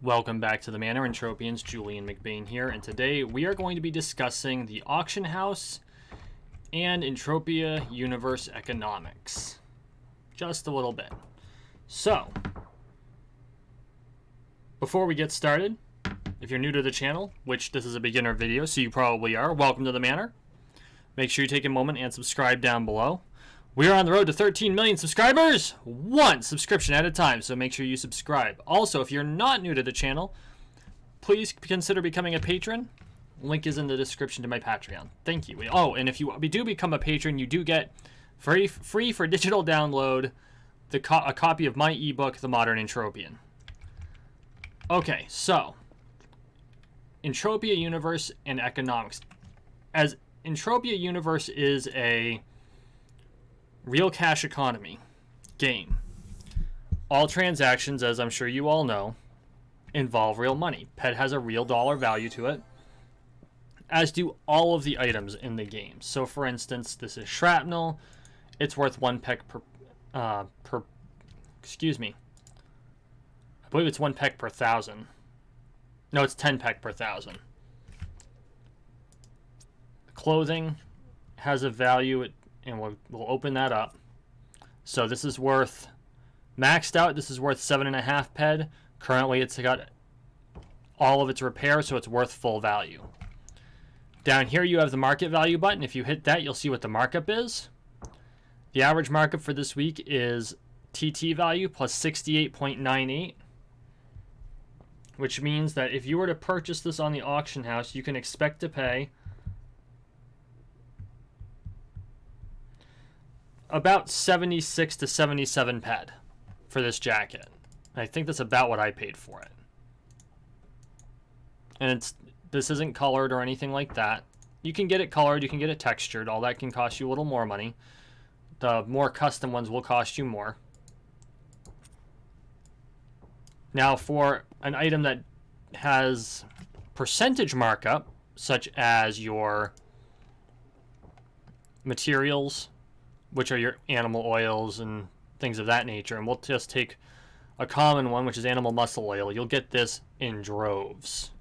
Welcome back to the Manor. Entropians, Julian McBain here, and today we are going to be discussing the auction house and Entropia Universe economics. Just a little bit. So, before we get started, if you're new to the channel, which this is a beginner video, so you probably are, welcome to the Manor. Make sure you take a moment and subscribe down below. We are on the road to 13 million subscribers, one subscription at a time, so make sure you subscribe. Also, if you're not new to the channel, please consider becoming a patron. Link is in the description to my Patreon. Thank you. Oh, and if you do become a patron, you do get free for digital download a copy of my ebook, The Modern Entropian. Okay, so Entropia Universe and economics. As Entropia Universe is a real cash economy game. All transactions, as I'm sure you all know, involve real money. PET has a real dollar value to it, as do all of the items in the game. So for instance, this is shrapnel. It's worth 1 peck excuse me. I believe it's 1 peck per 1,000. No, it's 10 peck per 1,000. Clothing has a value, and we'll open that up. So this is worth, maxed out, this is worth 7.5 ped. Currently it's got all of its repairs, so it's worth full value. Down here you have the market value button. If you hit that, you'll see what the markup is. The average markup for this week is TT value plus 68.98, which means that if you were to purchase this on the auction house, you can expect to pay about 76 to 77 ped for this jacket. I think that's about what I paid for it. And this isn't colored or anything like that. You can get it colored, you can get it textured. All that can cost you a little more money. The more custom ones will cost you more. Now for an item that has percentage markup, such as your materials, which are your animal oils and things of that nature, and we'll just take a common one, which is animal muscle oil. You'll get this in droves.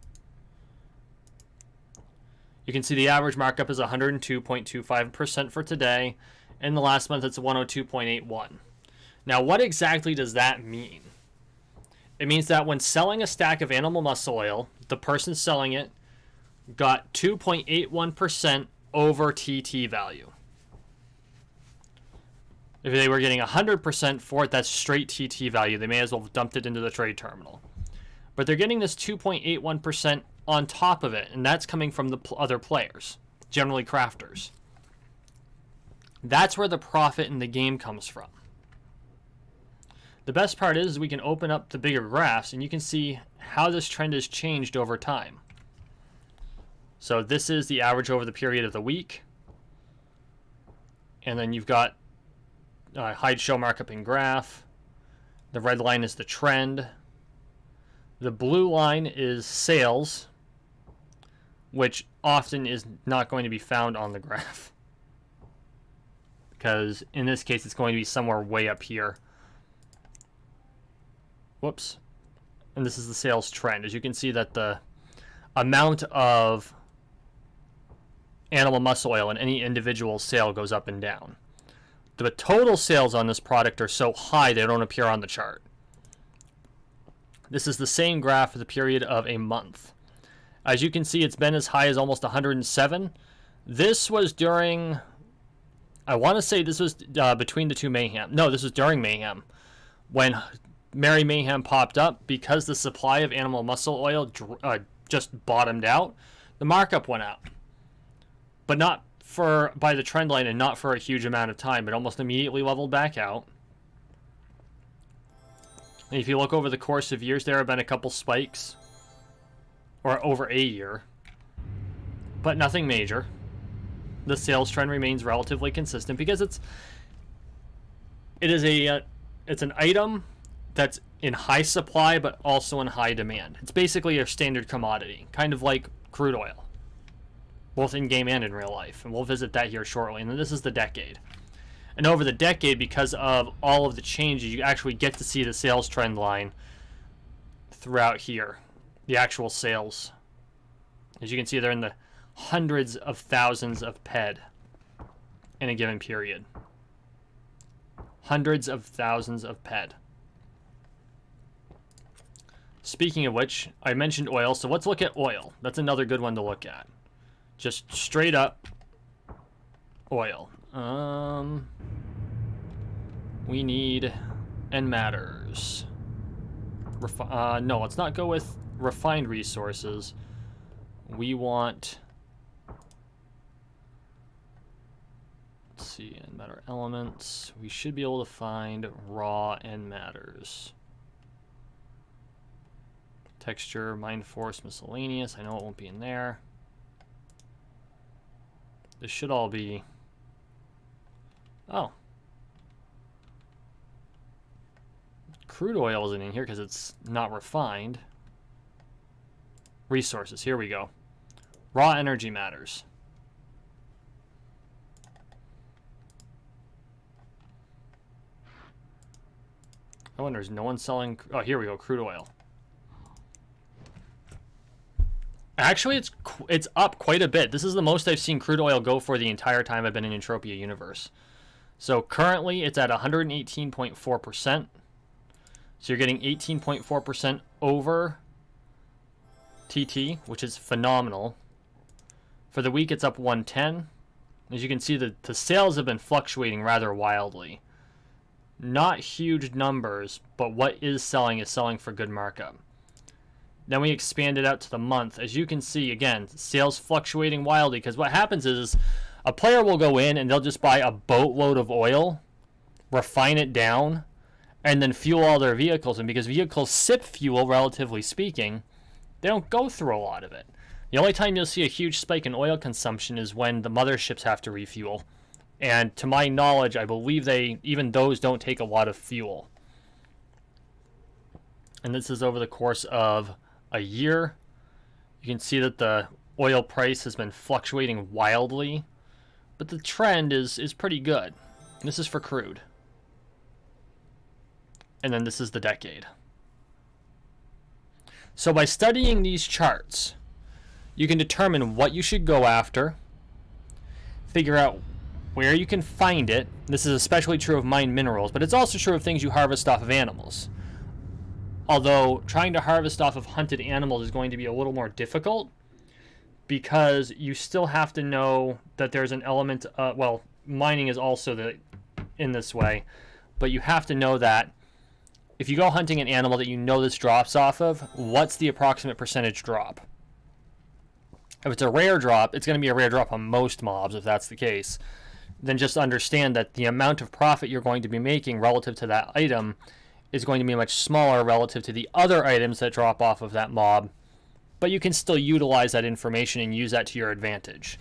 You can see the average markup is 102.25% for today, and the last month it's 102.81. Now, what exactly does that mean? It means that when selling a stack of animal muscle oil, the person selling it got 2.81% over TT value. If they were getting 100% for it, that's straight TT value. They may as well have dumped it into the trade terminal. But they're getting this 2.81% on top of it, and that's coming from the other players, generally crafters. That's where the profit in the game comes from. The best part is we can open up the bigger graphs, and you can see how this trend has changed over time. So this is the average over the period of the week. And then you've got hide, show, markup, and graph. The red line is the trend. The blue line is sales, which often is not going to be found on the graph, because in this case it's going to be somewhere way up here. Whoops. And this is the sales trend. As you can see that the amount of animal muscle oil in any individual sale goes up and down. The total sales on this product are so high they don't appear on the chart. This is the same graph for the period of a month. As you can see, it's been as high as almost 107. This was during, I want to say this was between the two Mayhem. No, this was during Mayhem. When Merry Mayhem popped up, because the supply of animal muscle oil just bottomed out, the markup went up. But not by the trend line, and not for a huge amount of time. It almost immediately leveled back out. And if you look over the course of years, there have been a couple spikes, or over a year, but nothing major. The sales trend remains relatively consistent because it's an item that's in high supply but also in high demand. It's basically a standard commodity, kind of like crude oil, both in game and in real life, and we'll visit that here shortly. And then this is the decade. And over the decade, because of all of the changes, you actually get to see the sales trend line throughout here, the actual sales. As you can see, they're in the hundreds of thousands of PED in a given period. Hundreds of thousands of PED. Speaking of which, I mentioned oil, so let's look at oil. That's another good one to look at. Just straight up oil. We need and matters. No, let's not go with refined resources. We want, let's see, and matter elements. We should be able to find raw and matters. Texture, mind force, miscellaneous. I know it won't be in there. This should all be, oh. Crude oil isn't in here because it's not refined. Resources, here we go. Raw energy matters. I wonder, is no one selling? Oh, here we go, crude oil. Actually, it's up quite a bit. This is the most I've seen crude oil go for the entire time I've been in Entropia Universe. So currently, it's at 118.4%. So you're getting 18.4% over TT, which is phenomenal. For the week, it's up 110. As you can see, the sales have been fluctuating rather wildly. Not huge numbers, but what is selling for good markup. Then we expand it out to the month. As you can see, again, sales fluctuating wildly, because what happens is a player will go in and they'll just buy a boatload of oil, refine it down, and then fuel all their vehicles. And because vehicles sip fuel, relatively speaking, they don't go through a lot of it. The only time you'll see a huge spike in oil consumption is when the motherships have to refuel. And to my knowledge, I believe even those don't take a lot of fuel. And this is over the course of a year. You can see that the oil price has been fluctuating wildly, but the trend is pretty good. And this is for crude. And then this is the decade. So by studying these charts, you can determine what you should go after, figure out where you can find it. This is especially true of mined minerals, but it's also true of things you harvest off of animals. Although trying to harvest off of hunted animals is going to be a little more difficult, because you still have to know that there's an element, well, mining is also in this way, but you have to know that if you go hunting an animal that you know this drops off of, what's the approximate percentage drop? If it's a rare drop, it's going to be a rare drop on most mobs, if that's the case. Then just understand that the amount of profit you're going to be making relative to that item is going to be much smaller relative to the other items that drop off of that mob, but you can still utilize that information and use that to your advantage.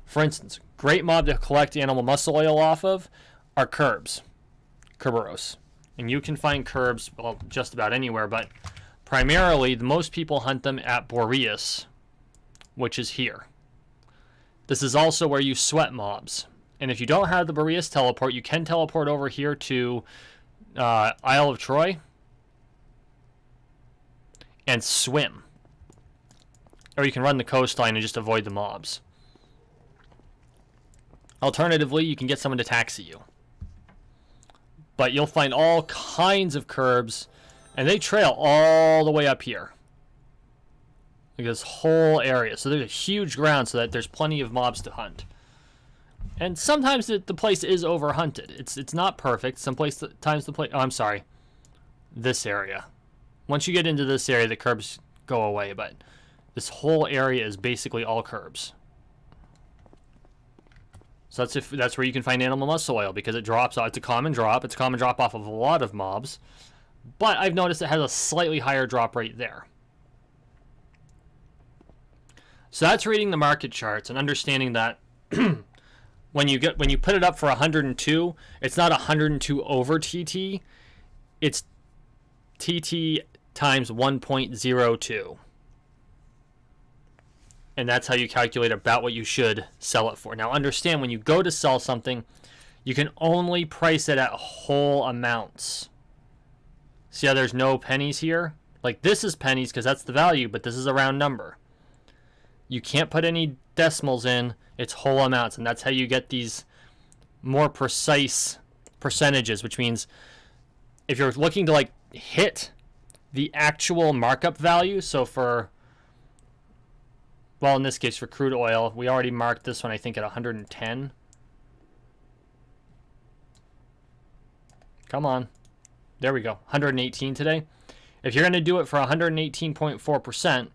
For instance, great mob to collect animal muscle oil off of are curbs, Ouroboros. And you can find curbs, well, just about anywhere, but primarily, most people hunt them at Boreas, which is here. This is also where you sweat mobs. And if you don't have the Boreas teleport, you can teleport over here to Isle of Troy and swim. Or you can run the coastline and just avoid the mobs. Alternatively, you can get someone to taxi you. But you'll find all kinds of curbs, and they trail all the way up here. Like this whole area. So there's a huge ground so that there's plenty of mobs to hunt. And sometimes the place is overhunted. It's not perfect. Times the place. Oh, I'm sorry. This area. Once you get into this area, the curbs go away. But this whole area is basically all curbs. So that's where you can find animal muscle oil, because it drops off. It's a common drop. It's a common drop off of a lot of mobs. But I've noticed it has a slightly higher drop rate there. So that's reading the market charts and understanding that when you put it up for 102, it's not 102 over TT. It's TT times 1.02. And that's how you calculate about what you should sell it for. Now understand, when you go to sell something, you can only price it at whole amounts. See how there's no pennies here? Like this is pennies because that's the value, but this is a round number. You can't put any decimals in. It's whole amounts, and that's how you get these more precise percentages, which means if you're looking to like hit the actual markup value, so for, well, in this case for crude oil, we already marked this one I think at 110. Come on. There we go. 118 today. If you're going to do it for 118.4%,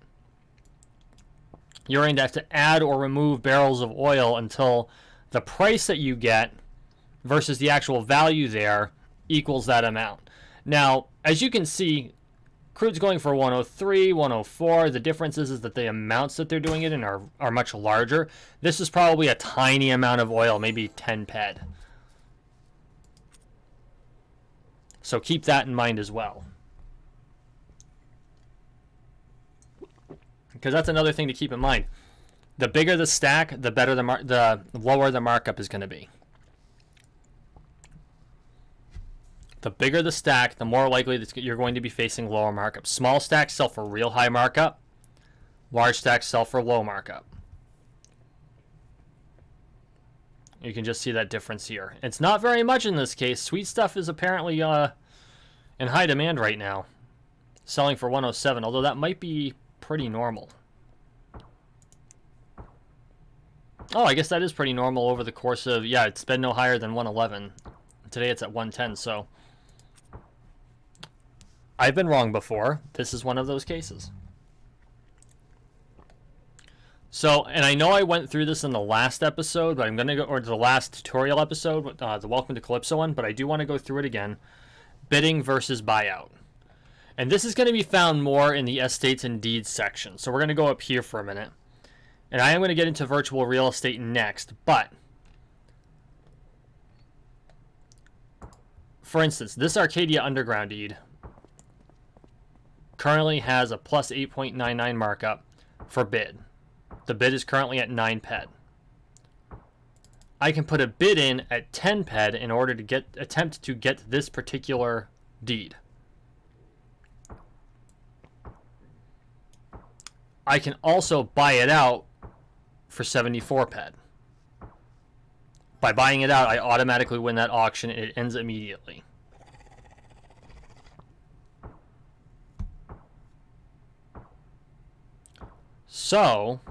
you're going to have to add or remove barrels of oil until the price that you get versus the actual value there equals that amount. Now, as you can see, crude's going for 103, 104. The difference is that the amounts that they're doing it in are much larger. This is probably a tiny amount of oil, maybe 10 ped. So keep that in mind as well. Because that's another thing to keep in mind. The bigger the stack, the better the lower the markup is going to be. The bigger the stack, the more likely that you're going to be facing lower markup. Small stacks sell for real high markup. Large stacks sell for low markup. You can just see that difference here. It's not very much in this case. Sweet stuff is apparently in high demand right now. Selling for 107, although that might be pretty normal. Oh, I guess that is pretty normal over the course of, yeah, it's been no higher than 111. Today it's at 110, so I've been wrong before. This is one of those cases. So, and I know I went through this in the last episode, but I'm going to go, or the last tutorial episode, the Welcome to Calypso one, but I do want to go through it again. Bidding versus buyout. And this is going to be found more in the estates and deeds section. So we're going to go up here for a minute. And I am going to get into virtual real estate next, but for instance, this Arcadia Underground deed currently has a plus 8.99 markup for bid. The bid is currently at 9 ped. I can put a bid in at 10 ped in order to attempt to get this particular deed. I can also buy it out for 74 ped. By buying it out, I automatically win that auction and it ends immediately. So,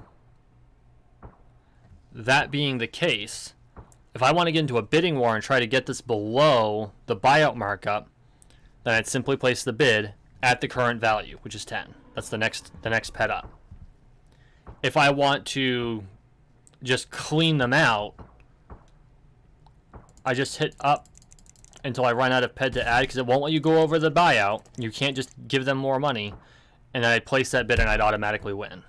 that being the case, if I want to get into a bidding war and try to get this below the buyout markup, then I'd simply place the bid at the current value, which is 10. That's the next ped up. If I want to just clean them out, I just hit up until I run out of ped to add, because it won't let you go over the buyout. You can't just give them more money, and then I'd place that bid and I'd automatically win.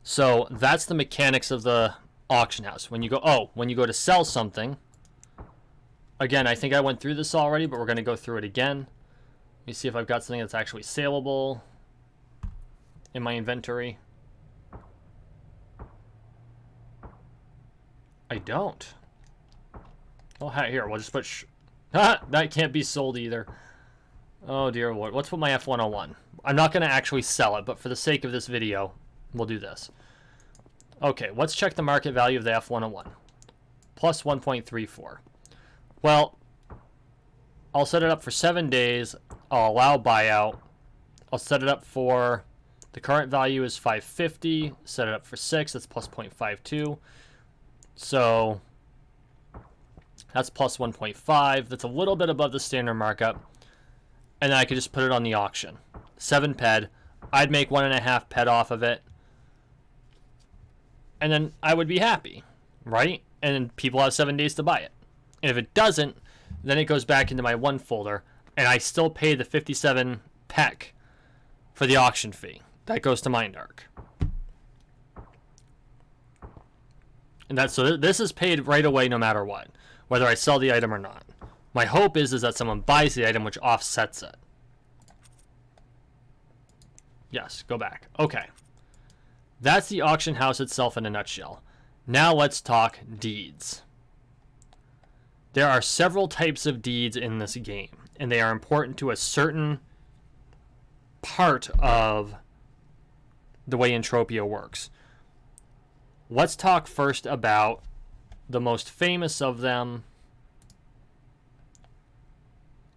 So that's the mechanics of the auction house. When you go to sell something, again, I think I went through this already, but we're going to go through it again. Let me see if I've got something that's actually saleable in my inventory. I don't. Oh, here, we'll just put... that can't be sold either. Oh, dear Lord. Let's put my F101. I'm not going to actually sell it, but for the sake of this video, we'll do this. Okay, let's check the market value of the F101. Plus 1.34. Well, I'll set it up for 7 days. I'll allow buyout. I'll set it up for... The current value is 550. Set it up for 6. That's plus 0.52. So that's plus 1.5. That's a little bit above the standard markup. And then I could just put it on the auction. 7 ped. I'd make 1.5 ped off of it. And then I would be happy, right? And then people have 7 days to buy it. And if it doesn't, then it goes back into my one folder. And I still pay the 57 PEC for the auction fee. That goes to MindArc. And that's, so this is paid right away no matter what, whether I sell the item or not. My hope is that someone buys the item, which offsets it. Yes, go back. Okay. That's the auction house itself in a nutshell. Now let's talk deeds. There are several types of deeds in this game, and they are important to a certain part of the way Entropia works. Let's talk first about the most famous of them,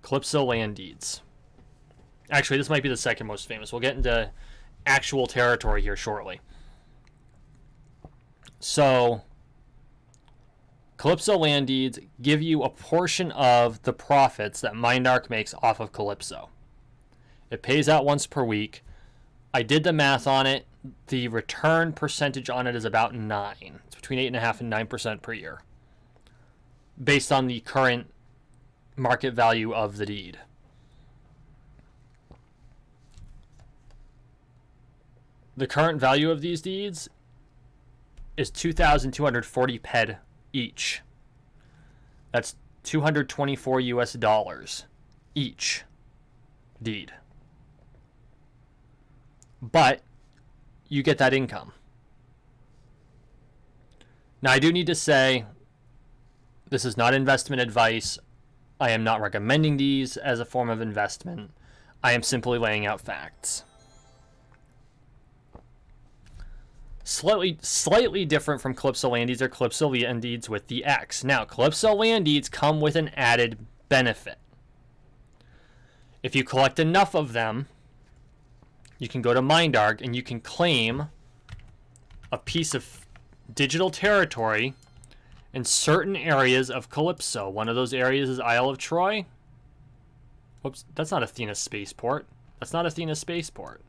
Calypso land deeds. Actually, this might be the second most famous. We'll get into actual territory here shortly. So, Calypso land deeds give you a portion of the profits that Mindarch makes off of Calypso. It pays out once per week. I did the math on it. The return percentage on it is about 9. It's between 8.5% and 9% per year, based on the current market value of the deed. The current value of these deeds is 2,240 ped each. That's 224 US dollars each deed. But you get that income. Now, I do need to say, this is not investment advice. I am not recommending these as a form of investment. I am simply laying out facts. Slightly different from Calypso land deeds are Calypso land deeds with the X. Now, Calypso land deeds come with an added benefit. If you collect enough of them, you can go to Mindarch and you can claim a piece of digital territory in certain areas of Calypso. One of those areas is Isle of Troy. Whoops, that's not Athena Spaceport. That's not Athena Spaceport.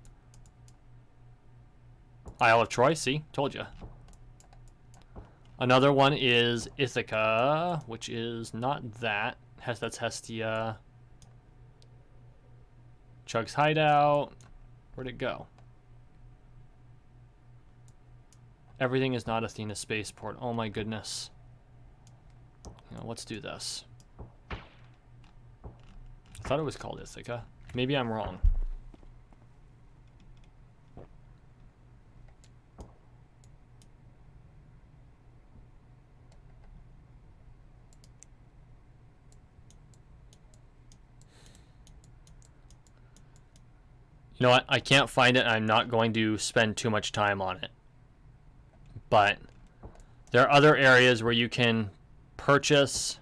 Isle of Troy, see? Told you. Another one is Ithaca, which is not that. That's Hestia. Chug's Hideout. Where'd it go? Everything is not Athena Spaceport. Oh my goodness. Let's do this. I thought it was called Ithaca. Maybe I'm wrong. You know what? I can't find it. I'm not going to spend too much time on it. But there are other areas where you can purchase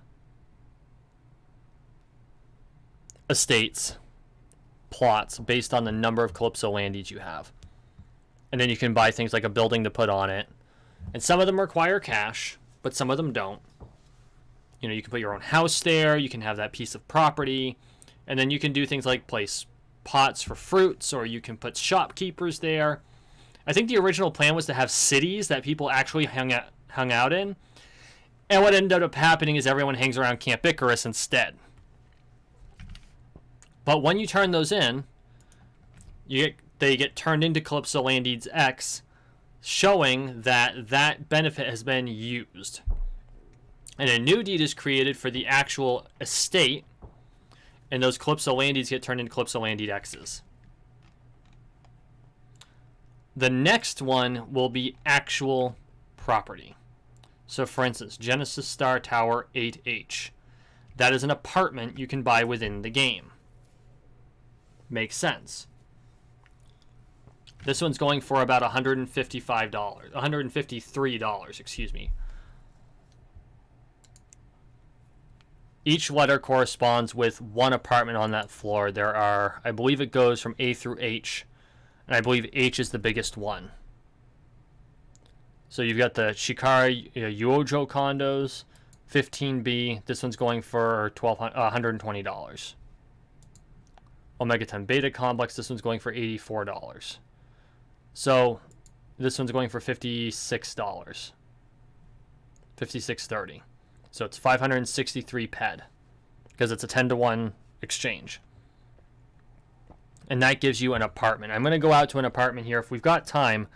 estates, plots, based on the number of Calypso land deeds you have. And then you can buy things like a building to put on it. And some of them require cash, but some of them don't. You know, you can put your own house there. You can have that piece of property. And then you can do things like place pots for fruits, or you can put shopkeepers there. I think the original plan was to have cities that people actually hung out in. And what ended up happening is everyone hangs around Camp Icarus instead. But when you turn those in, they get turned into Calypso land deeds X, showing that that benefit has been used. And a new deed is created for the actual estate, and those Calypso land deeds get turned into Calypso land deed X's. The next one will be actual property. So for instance, Genesis Star Tower 8H. That is an apartment you can buy within the game. Makes sense. This one's going for about $153, excuse me. Each letter corresponds with one apartment on that floor. There are, I believe it goes from A through H, and I believe H is the biggest one. So you've got the Shikara Uojo condos, 15B. This one's going for $120. Omega 10 Beta complex. This one's going for $84. So this one's going for $56. $56.30. So it's 563 ped because it's a 10-to-1 exchange. And that gives you an apartment. I'm going to go out to an apartment here. If we've got time,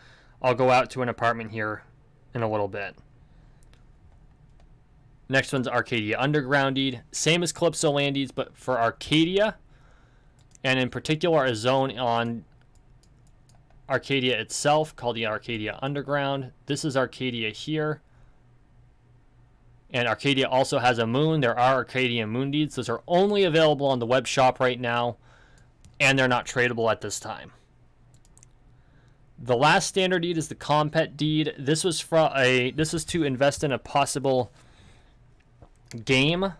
I'll go out to an apartment here in a little bit. Next one's Arcadia Underground deed. Same as Calypso land deeds, but for Arcadia, and in particular a zone on Arcadia itself called the Arcadia Underground. This is Arcadia here. And Arcadia also has a moon. There are Arcadia moon deeds. Those are only available on the web shop right now, and they're not tradable at this time. The last standard deed is the Compet deed. This was to invest in a possible game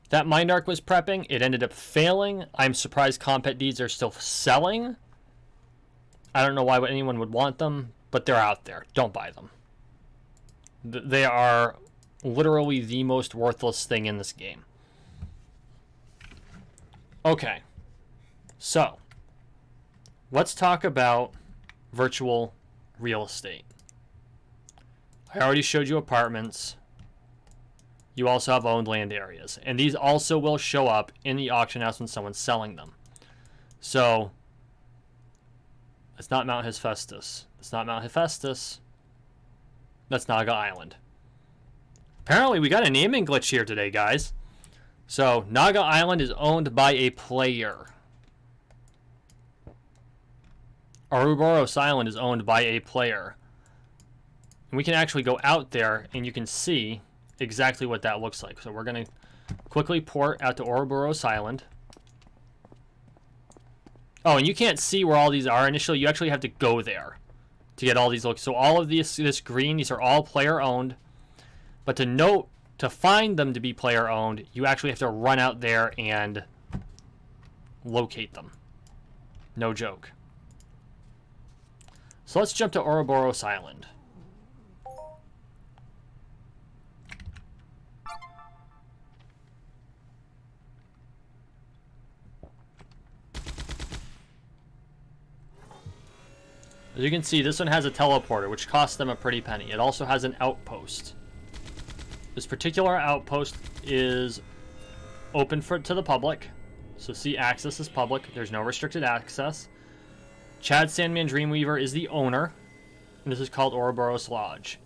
that Mindarch was prepping. It ended up failing. I'm surprised Compet deeds are still selling. I don't know why anyone would want them, but they're out there. Don't buy them. They are literally the most worthless thing in this game. Okay. So, let's talk about virtual real estate. I already showed you apartments. You also have owned land areas. And these also will show up in the auction house when someone's selling them. So, it's not Mount Hephaestus. It's not Mount Hephaestus. That's Naga Island. Apparently, we got a naming glitch here today, guys. So, Naga Island is owned by a player. Ouroboros Island is owned by a player. And we can actually go out there and you can see exactly what that looks like. So we're going to quickly port out to Ouroboros Island. Oh, and you can't see where all these are initially. You actually have to go there to get all these looks. So all of this green, these are all player owned. But to find them to be player owned, you actually have to run out there and locate them. No joke. So let's jump to Ouroboros Island. As you can see, this one has a teleporter, which costs them a pretty penny. It also has an outpost. This particular outpost is open to the public. So see, access is public. There's no restricted access. Chad Sandman Dreamweaver is the owner, and this is called Ouroboros Lodge.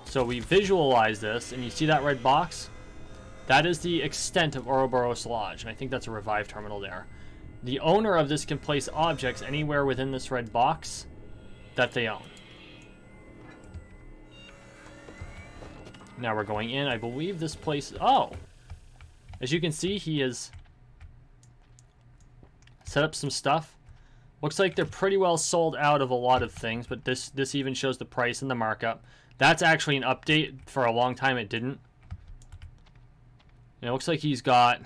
So we visualize this, and you see that red box? That is the extent of Ouroboros Lodge, and I think that's a revive terminal there. The owner of this can place objects anywhere within this red box that they own. Now we're going in. I believe this place... Oh! As you can see, he has set up some stuff. Looks like they're pretty well sold out of a lot of things, but this even shows the price and the markup. That's actually an update. For a long time it didn't. And it looks like he's got...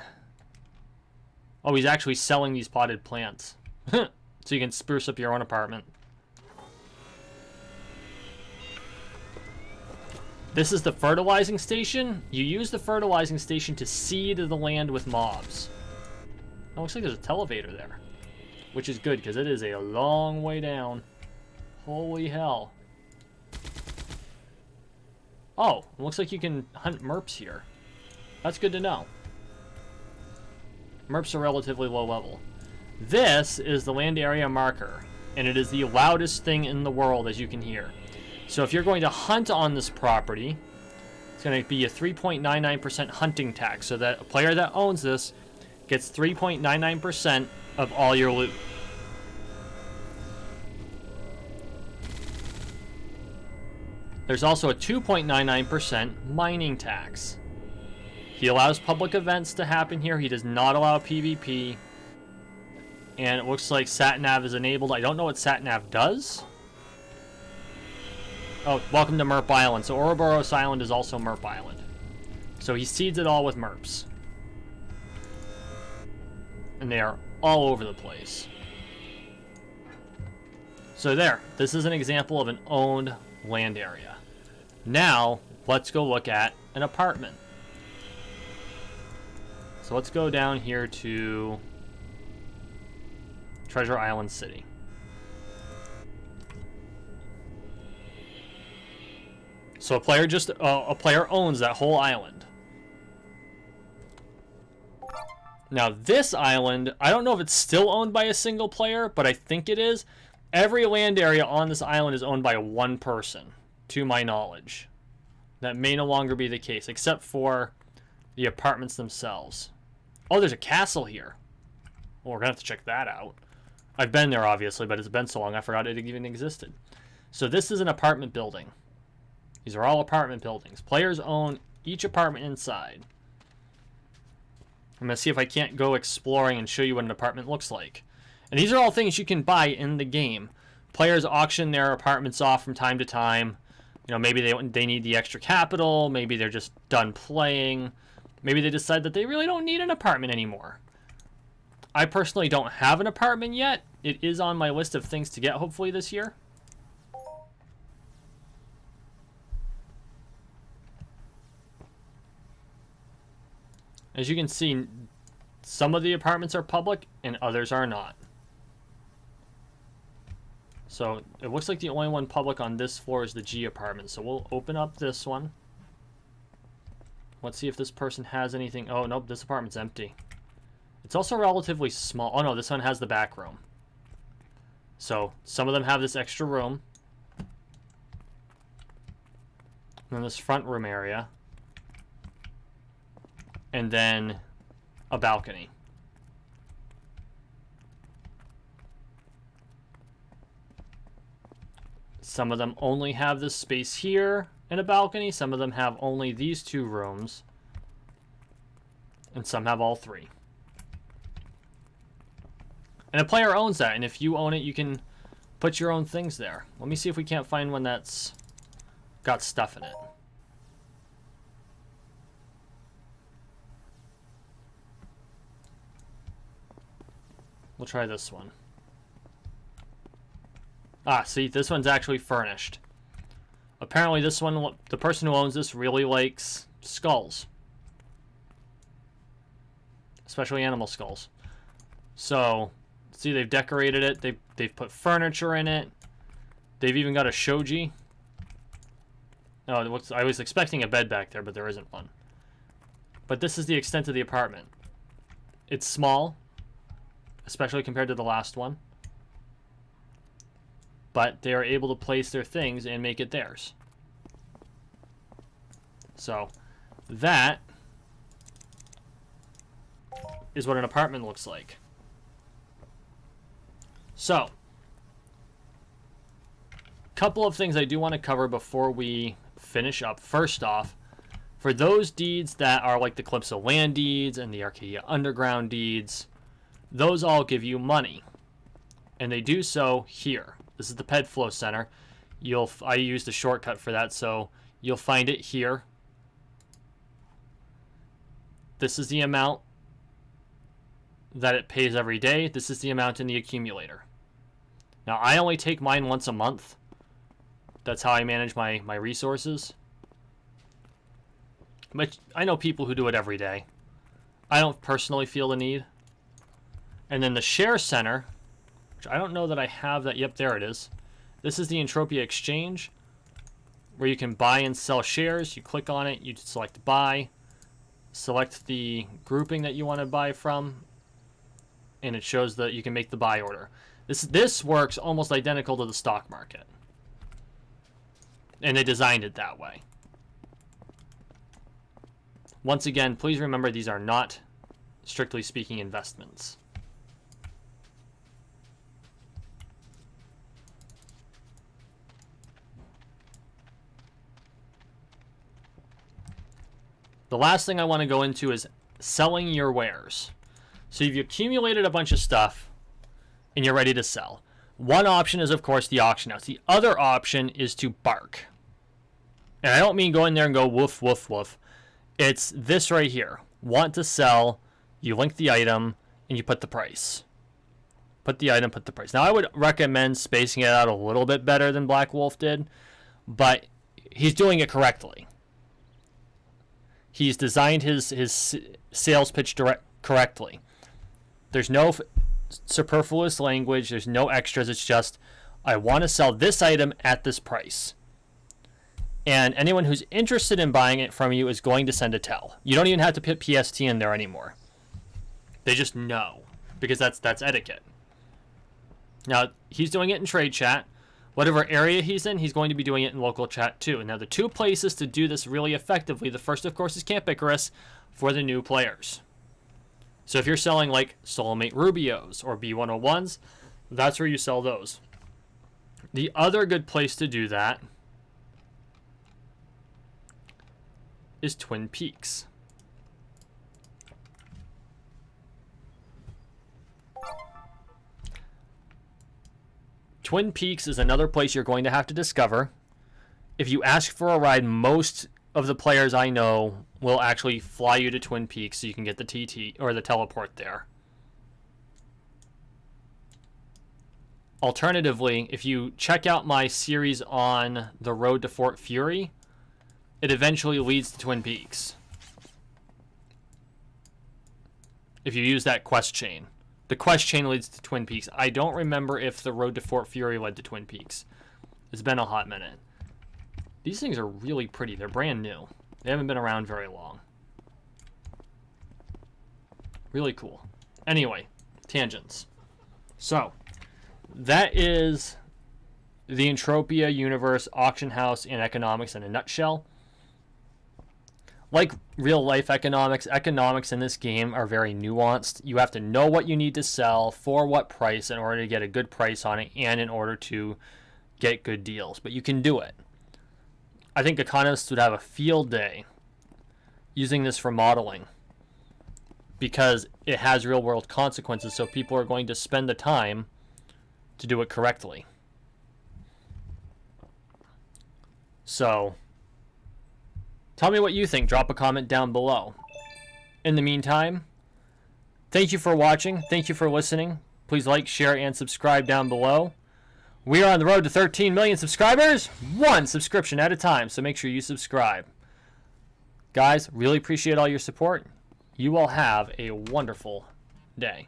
Oh, he's actually selling these potted plants. So you can spruce up your own apartment. This is the fertilizing station. You use the fertilizing station to seed the land with mobs. Oh, looks like there's a televator there. Which is good, because it is a long way down. Holy hell. Oh, it looks like you can hunt merps here. That's good to know. Merps are relatively low level. This is the land area marker, and it is the loudest thing in the world, as you can hear. So if you're going to hunt on this property, it's going to be a 3.99% hunting tax, so that a player that owns this gets 3.99% of all your loot. There's also a 2.99% mining tax. He allows public events to happen here. He does not allow PvP. And it looks like SatNav is enabled. I don't know what SatNav does. Oh, welcome to Merp Island. So Ouroboros Island is also Merp Island. So he seeds it all with merps. And they are all over the place. So there. This is an example of an owned land area. Now, let's go look at an apartment. So let's go down here to Treasure Island City. So a player owns that whole island. Now this island, I don't know if it's still owned by a single player, but I think it is. Every land area on this island is owned by one person, to my knowledge. That may no longer be the case, except for the apartments themselves. Oh, there's a castle here. Well, we're going to have to check that out. I've been there, obviously, but it's been so long I forgot it even existed. So this is an apartment building. These are all apartment buildings. Players own each apartment inside. I'm going to see if I can't go exploring and show you what an apartment looks like. And these are all things you can buy in the game. Players auction their apartments off from time to time. You know, maybe they need the extra capital. Maybe they're just done playing. Maybe they decide that they really don't need an apartment anymore. I personally don't have an apartment yet. It is on my list of things to get hopefully this year. As you can see, some of the apartments are public and others are not. So it looks like the only one public on this floor is the G apartment. So we'll open up this one. Let's see if this person has anything. Oh, nope, this apartment's empty. It's also relatively small. Oh, no, this one has the back room. So some of them have this extra room. And then this front room area. And then a balcony. Some of them only have this space here and a balcony. Some of them have only these two rooms. And some have all three. And a player owns that. And if you own it, you can put your own things there. Let me see if we can't find one that's got stuff in it. We'll try this one. Ah, see, this one's actually furnished. Apparently this one, the person who owns this really likes skulls. Especially animal skulls. So, see, they've decorated it. They've put furniture in it. They've even got a shoji. Oh, it looks, I was expecting a bed back there, but there isn't one. But this is the extent of the apartment. It's small, especially compared to the last one. But they are able to place their things and make it theirs. So, that is what an apartment looks like. So, couple of things I do want to cover before we finish up. First off, for those deeds that are like the Calypso Land deeds and the Arcadia Underground deeds, those all give you money. And they do so here. This is the Ped Flow Center. I used a shortcut for that, so you'll find it here. This is the amount that it pays every day. This is the amount in the accumulator. Now, I only take mine once a month. That's how I manage my resources. But I know people who do it every day. I don't personally feel the need. And then the Share Center, which I don't know that I have that. Yep, there it is. This is the Entropia Exchange, where you can buy and sell shares. You click on it, you select buy, select the grouping that you want to buy from, and it shows that you can make the buy order. This works almost identical to the stock market. And they designed it that way. Once again, please remember these are not, strictly speaking, investments. The last thing I want to go into is selling your wares. So you've accumulated a bunch of stuff and you're ready to sell. One option is, of course, the auction house. The other option is to bark. And I don't mean go in there and go woof, woof, woof. It's this right here. Want to sell, you link the item, and you put the price. Put the item, put the price. Now, I would recommend spacing it out a little bit better than Black Wolf did, but he's doing it correctly. He's designed his sales pitch correctly. There's no superfluous language. There's no extras. It's just, I want to sell this item at this price. And anyone who's interested in buying it from you is going to send a tell. You don't even have to put PST in there anymore. They just know, because that's etiquette. Now, he's doing it in trade chat. Whatever area he's in, he's going to be doing it in local chat too. Now, the two places to do this really effectively, the first, of course, is Camp Icarus for the new players. So if you're selling like Soulmate Rubios or B101s, that's where you sell those. The other good place to do that is Twin Peaks. Twin Peaks is another place you're going to have to discover. If you ask for a ride, most of the players I know will actually fly you to Twin Peaks so you can get the TT or the teleport there. Alternatively, if you check out my series on the road to Fort Fury, it eventually leads to Twin Peaks. If you use that quest chain. The quest chain leads to Twin Peaks. I don't remember if the road to Fort Fury led to Twin Peaks. It's been a hot minute. These things are really pretty. They're brand new. They haven't been around very long. Really cool. Anyway, tangents. So, that is the Entropia Universe auction house and economics in a nutshell. Like real-life economics, economics in this game are very nuanced. You have to know what you need to sell, for what price, in order to get a good price on it, and in order to get good deals. But you can do it. I think economists would have a field day using this for modeling, because it has real-world consequences, so people are going to spend the time to do it correctly. So, tell me what you think. Drop a comment down below. In the meantime, thank you for watching. Thank you for listening. Please like, share, and subscribe down below. We are on the road to 13 million subscribers, one subscription at a time, so make sure you subscribe. Guys, really appreciate all your support. You all have a wonderful day.